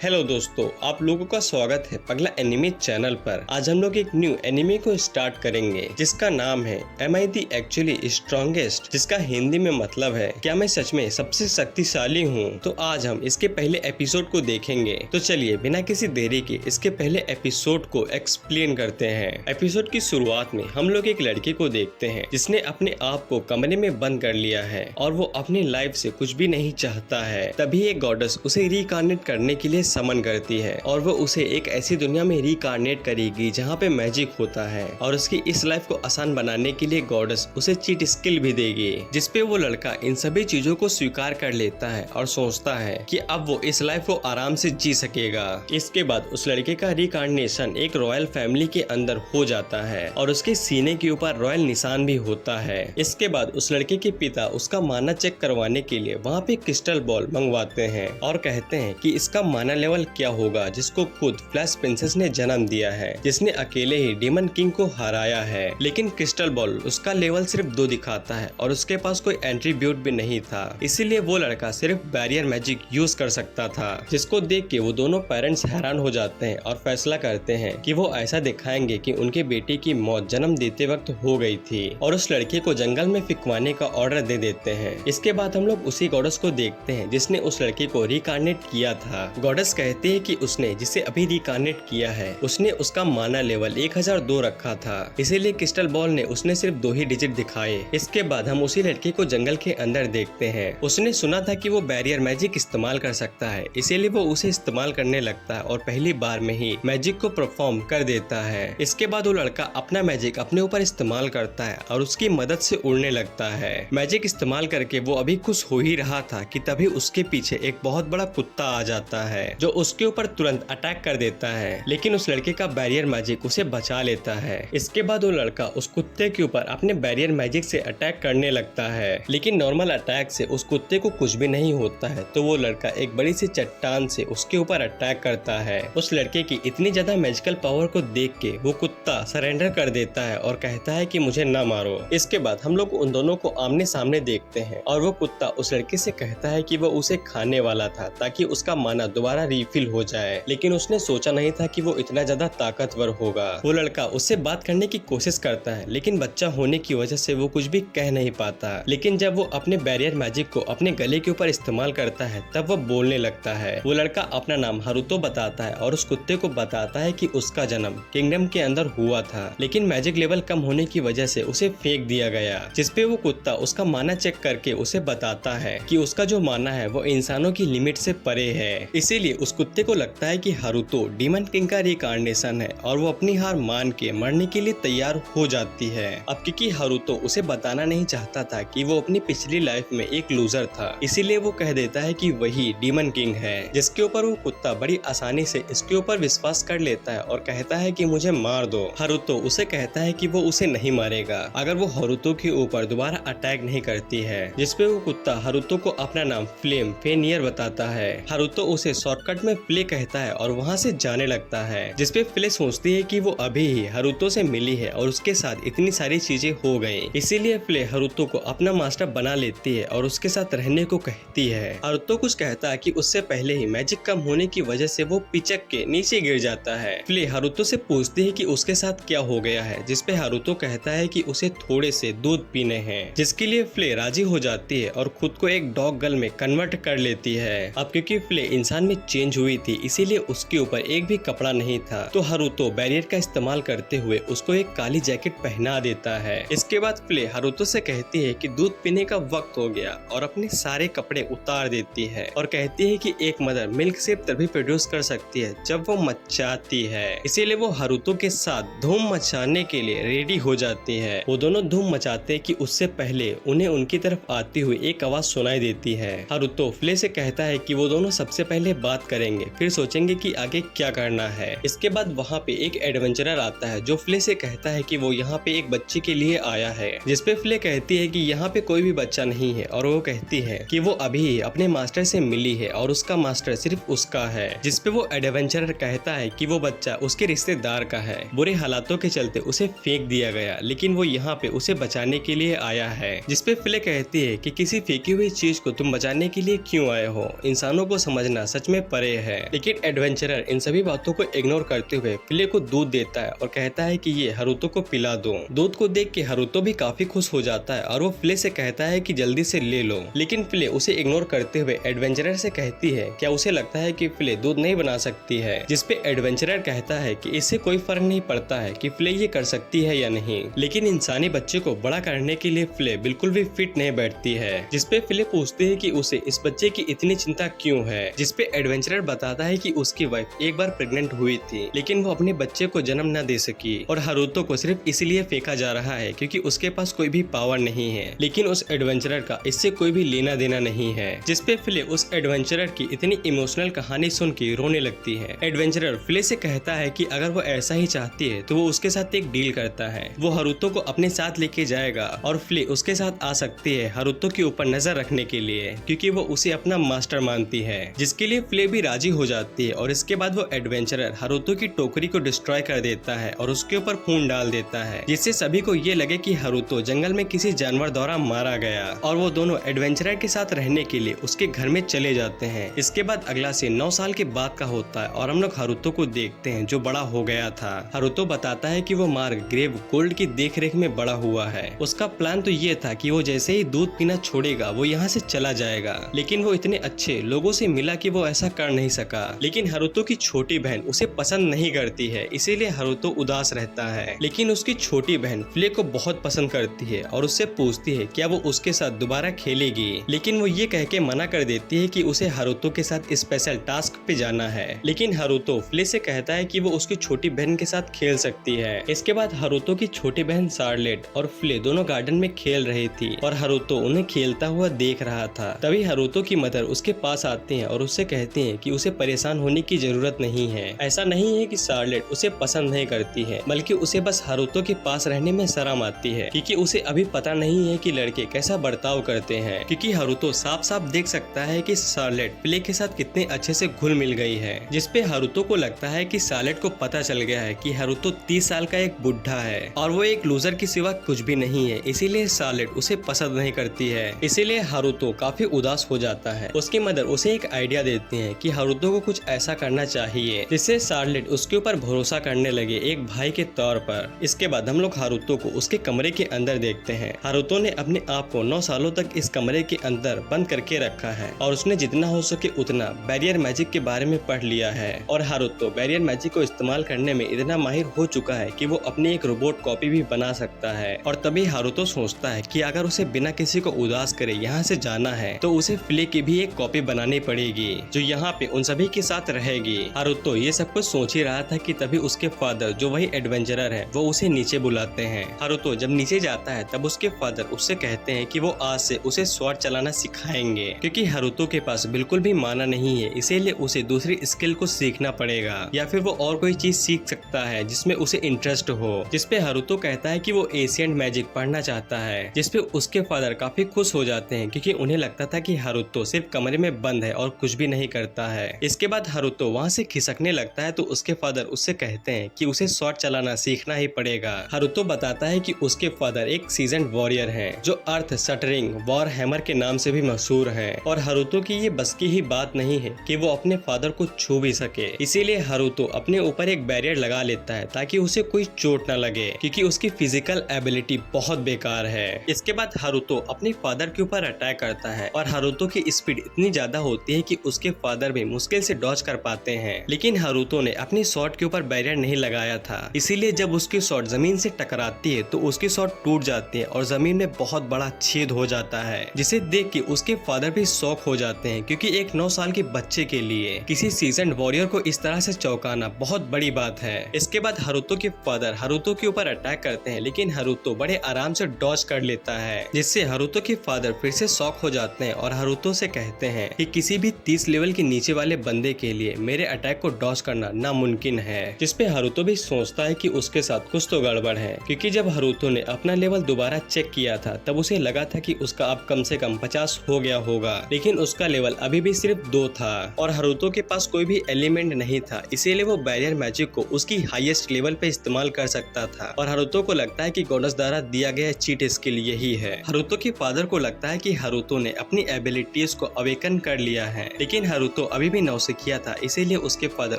Hello दोस्तों, आप लोगों का स्वागत है पगला एनिमे चैनल पर। आज हम लोग एक न्यू एनिमे को स्टार्ट करेंगे जिसका नाम है एम आई दी एक्चुअली स्ट्रॉन्गेस्ट, जिसका हिंदी में मतलब है क्या मैं सच में सबसे शक्तिशाली हूँ। तो आज हम इसके पहले एपिसोड को देखेंगे। तो चलिए बिना किसी देरी के इसके पहले एपिसोड को एक्सप्लेन करते हैं। एपिसोड की शुरुआत में हम लोग एक लड़के को देखते हैं जिसने अपने आप को कमरे में बंद कर लिया है और वो अपनी लाइफ से कुछ भी नहीं चाहता है। तभी एक गॉडेस उसे रिकार्नेट करने के लिए समन करती है और वो उसे एक ऐसी दुनिया में रिकार्नेट करेगी जहाँ पे मैजिक होता है और उसकी इस लाइफ को आसान बनाने के लिए गॉडेस उसे चीट स्किल भी देगी, जिसपे वो लड़का इन सभी चीजों को स्वीकार कर लेता है और सोचता है कि अब वो इस लाइफ को आराम से जी सकेगा। इसके बाद उस लड़के का रिकार्नेशन एक रॉयल फैमिली के अंदर हो जाता है और उसके सीने के ऊपर रॉयल निशान भी होता है। इसके बाद उस लड़के के पिता उसका माना चेक करवाने के लिए वहाँ पे क्रिस्टल बॉल मंगवाते हैं और कहते हैं कि इसका माना लेवल क्या होगा, जिसको खुद फ्लैश प्रिंसेस ने जन्म दिया है, जिसने अकेले ही डीमन किंग को हराया है। लेकिन क्रिस्टल बॉल उसका लेवल सिर्फ 2 दिखाता है और उसके पास कोई एट्रीब्यूट भी नहीं था, इसीलिए वो लड़का सिर्फ बैरियर मैजिक यूज कर सकता था। जिसको देख के वो दोनों पेरेंट्स हैरान हो जाते हैं और फैसला करते हैं कि वो ऐसा दिखाएंगे कि उनके बेटे की मौत जन्म देते वक्त हो गई थी और उस लड़के को जंगल में फिकवाने का ऑर्डर दे देते हैं। इसके बाद हम लोग उसी गॉडेस को देखते हैं जिसने उस लड़के को रिकार्नेट किया था। गॉडेस कहते हैं कि उसने जिसे अभी रिकार्नेट किया है उसने उसका माना लेवल 1002 रखा था, इसीलिए क्रिस्टल बॉल ने उसने सिर्फ 2 ही डिजिट दिखाए। इसके बाद हम उसी लड़के को जंगल के अंदर देखते हैं। उसने सुना था कि वो बैरियर मैजिक इस्तेमाल कर सकता है, इसीलिए वो उसे इस्तेमाल करने लगता है और पहली बार में ही मैजिक को परफॉर्म कर देता है। इसके बाद वो लड़का अपना मैजिक अपने ऊपर इस्तेमाल करता है और उसकी मदद से उड़ने लगता है। मैजिक इस्तेमाल करके वो अभी खुश हो ही रहा था कि तभी उसके पीछे एक बहुत बड़ा कुत्ता आ जाता है जो उसके ऊपर तुरंत अटैक कर देता है, लेकिन उस लड़के का बैरियर मैजिक उसे बचा लेता है। इसके बाद वो लड़का उस कुत्ते के ऊपर अपने बैरियर मैजिक से अटैक करने लगता है, लेकिन नॉर्मल अटैक से उस कुत्ते को कुछ भी नहीं होता है। तो वो लड़का एक बड़ी सी चट्टान से उसके ऊपर अटैक करता है। उस लड़के की इतनी ज्यादा मैजिकल पावर को देख के वो कुत्ता सरेंडर कर देता है और कहता है कि मुझे न मारो। इसके बाद हम लोग उन दोनों को आमने सामने देखते हैं और वो कुत्ता उस लड़के से कहता है कि वो उसे खाने वाला था ताकि उसका माना दोबारा रिफिल हो जाए, लेकिन उसने सोचा नहीं था कि वो इतना ज्यादा ताकतवर होगा। वो लड़का उससे बात करने की कोशिश करता है, लेकिन बच्चा होने की वजह से वो कुछ भी कह नहीं पाता। लेकिन जब वो अपने बैरियर मैजिक को अपने गले के ऊपर इस्तेमाल करता है तब वो बोलने लगता है। वो लड़का अपना नाम हारुतो बताता है और उस कुत्ते को बताता है कि उसका जन्म किंगडम के अंदर हुआ था, लेकिन मैजिक लेवल कम होने की वजह से उसे फेंक दिया गया। जिसपे वो कुत्ता उसका माना चेक करके उसे बताता है कि उसका जो माना है वो इंसानों की लिमिट से परे है। इसीलिए उस कुत्ते को लगता है कि हारुतो डीमन किंग का रिकार्नेशन है और वो अपनी हार मान के मरने के लिए तैयार हो जाती है। अब क्योंकि हारुतो उसे बताना नहीं चाहता था कि वो अपनी पिछली लाइफ में एक लूजर था, इसीलिए वो कह देता है कि वही डीमन किंग है, जिसके ऊपर वो कुत्ता बड़ी आसानी से इसके ऊपर विश्वास कर लेता है और कहता है कि मुझे मार दो। हारुतो उसे कहता है कि वो उसे नहीं मारेगा अगर वो हारुतो के ऊपर दोबारा अटैक नहीं करती है। जिसपे वो कुत्ता हारुतो को अपना नाम फ्लेम फेनियर बताता है। हारुतो उसे शॉर्टकट में फ्ले कहता है और वहाँ से जाने लगता है। जिसपे फ्ले सोचती है कि वो अभी ही हारुतो से मिली है और उसके साथ इतनी सारी चीजें हो गई, इसीलिए फ्ले हारुतो को अपना मास्टर बना लेती है और उसके साथ रहने को कहती है। हारुतो कुछ कहता है कि उससे पहले ही मैजिक कम होने की वजह से वो पिचक के नीचे गिर जाता है। फ्ले हारुतो से पूछती है कि उसके साथ क्या हो गया है, जिसपे हारुतो कहता है कि उसे थोड़े से दूध पीने हैं, जिसके लिए फ्ले राजी हो जाती है और खुद को एक डॉग गर्ल में कन्वर्ट कर लेती है। अब क्योंकि फ्ले इंसान में चेंज हुई थी इसीलिए उसके ऊपर एक भी कपड़ा नहीं था, तो हारुतो बैरियर का इस्तेमाल करते हुए उसको एक काली जैकेट पहना देता है। इसके बाद फ्ले हारुतो से कहती है कि दूध पीने का वक्त हो गया और अपने सारे कपड़े उतार देती है और कहती है कि एक मदर मिल्क सिर्फ तभी प्रोड्यूस कर सकती है जब वो मचाती है, इसीलिए वो हारुतो के साथ धूम मचाने के लिए रेडी हो जाती है। वो दोनों धूम मचाते कि उससे पहले उन्हें उनकी तरफ आती हुई एक आवाज सुनाई देती है। हारुतो फ्ले से कहता है कि वो दोनों सबसे पहले बात करेंगे, फिर सोचेंगे कि आगे क्या करना है। इसके बाद वहाँ पे एक एडवेंचरर आता है जो फ्ले से कहता है कि वो यहाँ पे एक बच्चे के लिए आया है, जिसपे फ्ले कहती है कि यहाँ पे कोई भी बच्चा नहीं है और वो कहती है कि वो अभी अपने मास्टर से मिली है और उसका मास्टर सिर्फ उसका है। जिसपे वो एडवेंचरर कहता है कि वो बच्चा उसके रिश्तेदार का है, बुरे हालातों के चलते उसे फेंक दिया गया, लेकिन वो यहाँ पे उसे बचाने के लिए आया है। जिसपे फ्ले कहती है कि किसी फेंकी हुई चीज को तुम बचाने के लिए क्यों आए हो, इंसानों को समझना सच में परे है। लेकिन एडवेंचरर इन सभी बातों को इग्नोर करते हुए फ्ले को दूध देता है और कहता है कि ये हारुतो को पिला दो। दूध को देख के हारुतो भी काफी खुश हो जाता है और वो फ्ले से कहता है कि जल्दी से ले लो। लेकिन फ्ले उसे इग्नोर करते हुए एडवेंचरर से कहती है क्या उसे लगता है कि फ्ले दूध नहीं बना सकती है, जिसपे एडवेंचरर कहता है कि इससे कोई फर्क नहीं पड़ता है कि फ्ले ये कर सकती है या नहीं। लेकिन इंसानी बच्चे को बड़ा करने के लिए फ्ले बिल्कुल भी फिट नहीं बैठती है, जिसपे फ्ले पूछते है कि उसे इस बच्चे की इतनी चिंता क्यों है, जिसपे एडवेंचरर बताता है कि उसकी वाइफ एक बार प्रेग्नेंट हुई थी लेकिन वो अपने बच्चे को जन्म न दे सकी और हारुतो को सिर्फ इसलिए फेंका जा रहा है क्योंकि उसके पास कोई भी पावर नहीं है। लेकिन उस एडवेंचरर का इससे कोई भी लेना देना नहीं है, जिसपे फ्ले उस एडवेंचरर की इतनी इमोशनल कहानी सुन के रोने लगती है। एडवेंचरर फ्ले से कहता है कि अगर वो ऐसा ही चाहती है तो वो उसके साथ एक डील करता है, वो हारुतो को अपने साथ लेके जाएगा और फ्ले उसके साथ आ सकती है हारुतो के ऊपर नजर रखने के लिए, क्योंकि वो उसे अपना मास्टर मानती है, जिसके लिए फ्ले भी राजी हो जाती है। और इसके बाद वो एडवेंचरर हारुतो की टोकरी को डिस्ट्रॉय कर देता है और उसके ऊपर खून डाल देता है, जिससे सभी को ये लगे कि हारुतो जंगल में किसी जानवर द्वारा मारा गया और वो दोनों एडवेंचरर के साथ रहने के लिए उसके घर में चले जाते हैं। इसके बाद अगला सीन 9 साल के बाद का होता है और हम लोग हारुतो को देखते हैं जो बड़ा हो गया था। हारुतो बताता है कि वो मार्ग ग्रेव गोल्ड की देखरेख में बड़ा हुआ है। उसका प्लान तो ये था कि वो जैसे ही दूध पीना छोड़ेगा वो यहाँ से चला जाएगा, लेकिन वो इतने अच्छे लोगों से मिला कि वो ऐसा कर नहीं सका। लेकिन हारुतो की छोटी बहन उसे पसंद नहीं करती है, इसीलिए हारुतो उदास रहता है। लेकिन उसकी छोटी बहन फ्ले को बहुत पसंद करती है और उससे पूछती है क्या वो उसके साथ दोबारा खेलेगी, लेकिन वो ये कह के मना कर देती है कि उसे हारुतो के साथ स्पेशल टास्क पे जाना है। लेकिन हारुतो फ्ले से कहता है कि वो उसकी छोटी बहन के साथ खेल सकती है। इसके बाद हारुतो की छोटी बहन शार्लेट और फ्ले दोनों गार्डन में खेल रही थी और हारुतो उन्हें खेलता हुआ देख रहा था। तभी हारुतो की मदर उसके पास आती है और उससे कहती है कि उसे परेशान होने की जरूरत नहीं है। ऐसा नहीं है कि शार्लेट उसे पसंद नहीं करती है, बल्कि उसे बस हारुतो के पास रहने में शर्म आती है, क्योंकि उसे अभी पता नहीं है कि लड़के कैसा बर्ताव करते हैं। क्योंकि हारुतो साफ साफ देख सकता है कि शार्लेट फ्ले के साथ कितने अच्छे से घुल मिल गई है, जिसपे हारुतो को लगता है कि शार्लेट को पता चल गया है कि हारुतो 30 साल का एक बुढ़ा है और वो एक लूजर के सिवा कुछ भी नहीं है, इसीलिए शार्लेट उसे पसंद नहीं करती है। इसीलिए हारुतो काफी उदास हो जाता है। उसकी मदर उसे एक आइडिया देती है कि हारुतो को कुछ ऐसा करना चाहिए जिससे शार्लेट उसके ऊपर भरोसा करने लगे एक भाई के तौर पर। इसके बाद हम लोग हारुतो को उसके कमरे के अंदर देखते हैं। हारुतो ने अपने आप को 9 सालों तक इस कमरे के अंदर बंद करके रखा है और उसने जितना हो सके उतना बैरियर मैजिक के बारे में पढ़ लिया है और हारुतो बैरियर मैजिक को इस्तेमाल करने में इतना माहिर हो चुका है कि वो अपनी एक रोबोट कॉपी भी बना सकता है। और तभी हारुतो सोचता है कि अगर उसे बिना किसी को उदास करे यहाँ से जाना है तो उसे फ्ले की भी एक कॉपी बनानी पड़ेगी जो यहाँ पे उन सभी के साथ रहेगी। हारुतो ये सब कुछ सोच ही रहा था कि तभी उसके फादर जो वही एडवेंचरर है वो उसे नीचे बुलाते हैं। हारुतो जब नीचे जाता है तब उसके फादर उससे कहते हैं कि वो आज से उसे स्वॉर्ड चलाना सिखाएंगे, क्योंकि हारुतो के पास बिल्कुल भी माना नहीं है, इसीलिए उसे दूसरी स्किल को सीखना पड़ेगा या फिर वो और कोई चीज सीख सकता है जिसमें उसे इंटरेस्ट हो। जिसपे हारुतो कहता है कि वो एशियंट मैजिक पढ़ना चाहता है, जिसपे उसके फादर काफी खुश हो जाते हैं क्योंकि उन्हें लगता था कि हारुतो सिर्फ कमरे में बंद है और कुछ भी नहीं करता है। इसके बाद हारुतो वहाँ से खिसकने लगता है तो उसके फादर उससे कहते हैं कि उसे स्वॉर्ड चलाना सीखना ही पड़ेगा। हारुतो बताता है कि उसके फादर एक सीजन्ड वॉरियर हैं जो अर्थ शटरिंग वॉर हैमर के नाम से भी मशहूर हैं और हारुतो की ये बस की ही बात नहीं है कि वो अपने फादर को छू भी सके। इसीलिए हारुतो अपने ऊपर एक बैरियर लगा लेता है ताकि उसे कोई चोट न लगे, क्योंकि उसकी फिजिकल एबिलिटी बहुत बेकार है। इसके बाद हारुतो अपने फादर के ऊपर अटैक करता है और हारुतो की स्पीड इतनी ज्यादा होती है कि उसके फादर भी मुश्किल से डॉज कर पाते हैं। लेकिन हारुतो ने अपनी शॉट के ऊपर बैरियर नहीं लगाया था, इसीलिए जब उसकी शॉट जमीन से टकराती है तो उसकी शॉट टूट जाती है और जमीन में बहुत बड़ा छेद हो जाता है, जिसे देख के उसके फादर भी शॉक हो जाते हैं, क्योंकि एक 9 साल के बच्चे के लिए किसी सीजन्ड वॉरियर को इस तरह से चौंकाना बहुत बड़ी बात है। इसके बाद हारुतो के फादर हारुतो के ऊपर अटैक करते हैं, लेकिन हारुतो बड़े आराम से डॉज कर लेता है, जिससे हारुतो के फादर फिर से शॉक हो जाते हैं और हारुतो से कहते हैं कि किसी भी 30 लेवल के नीचे वाले बंदे के लिए मेरे अटैक को डॉज करना नामुमकिन है। जिसपे हारुतो भी सोचता है कि उसके साथ कुछ तो गड़बड़ है, क्योंकि जब हारुतो ने अपना लेवल दोबारा चेक किया था तब उसे लगा था कि उसका अब कम से कम 50 हो गया होगा, लेकिन उसका लेवल अभी भी सिर्फ 2 था और हारुतो के पास कोई भी एलिमेंट नहीं था, इसीलिए वो बैरियर मैजिक को उसकी हाईएस्ट लेवल पे इस्तेमाल कर सकता था। और हारुतो को लगता है कि गोडस द्वारा दिया गया चीट स्किल यही है। हारुतो के फादर को लगता है कि हारुतो ने अपनी एबिलिटीज को अवेकन कर लिया है, लेकिन हारुतो हरुतो अभी भी नौसिखिया था, इसीलिए उसके फादर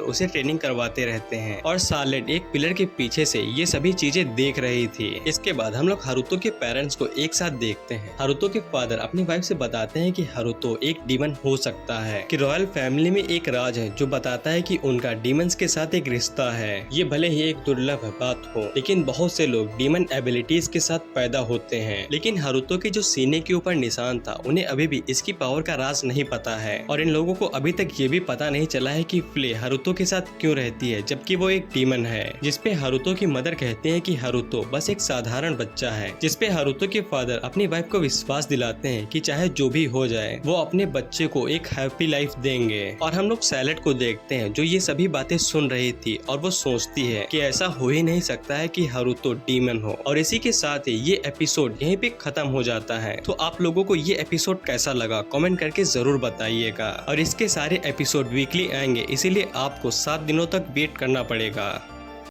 उसे ट्रेनिंग करवाते रहते हैं और शार्लेट एक पिलर के पीछे से ये सभी चीजें देख रही थी। इसके बाद हम लोग हरुतो के पेरेंट्स को एक साथ देखते हैं। हरुतो के फादर अपनी वाइफ से बताते हैं कि हरुतो एक डीमन हो सकता है, कि रॉयल फैमिली में एक राज है जो बताता है कि उनका डीमंस के साथ एक रिश्ता है। ये भले ही एक दुर्लभ बात हो, लेकिन बहुत से लोग डीमन एबिलिटीज के साथ पैदा होते हैं। लेकिन हरुतो के जो सीने के ऊपर निशान था, उन्हें अभी भी इसकी पावर का राज नहीं पता है और इन लोगों को अभी तक ये भी पता नहीं चला है कि फ्ले हरुतो के साथ क्यों रहती है जबकि वो एक डीमन है। जिसपे हरुतो की मदर कहते हैं कि हरुतो बस एक साधारण बच्चा है। जिसपे हरुतो के फादर अपनी वाइफ को विश्वास दिलाते हैं कि चाहे जो भी हो जाए वो अपने बच्चे को एक हैप्पी लाइफ देंगे। और हम लोग सैलेड को देखते हैं जो ये सभी बातें सुन रही थी और वो सोचती है कि ऐसा हो ही नहीं सकता है कि हरुतो डीमन हो। और इसी के साथ ही ये एपिसोड यहीं पे खत्म हो जाता है। तो आप लोगों को ये एपिसोड कैसा लगा कमेंट करके जरूर बताइएगा। और इसके सारे एपिसोड वीकली आएंगे, इसीलिए आपको 7 दिनों तक वेट करना पड़ेगा।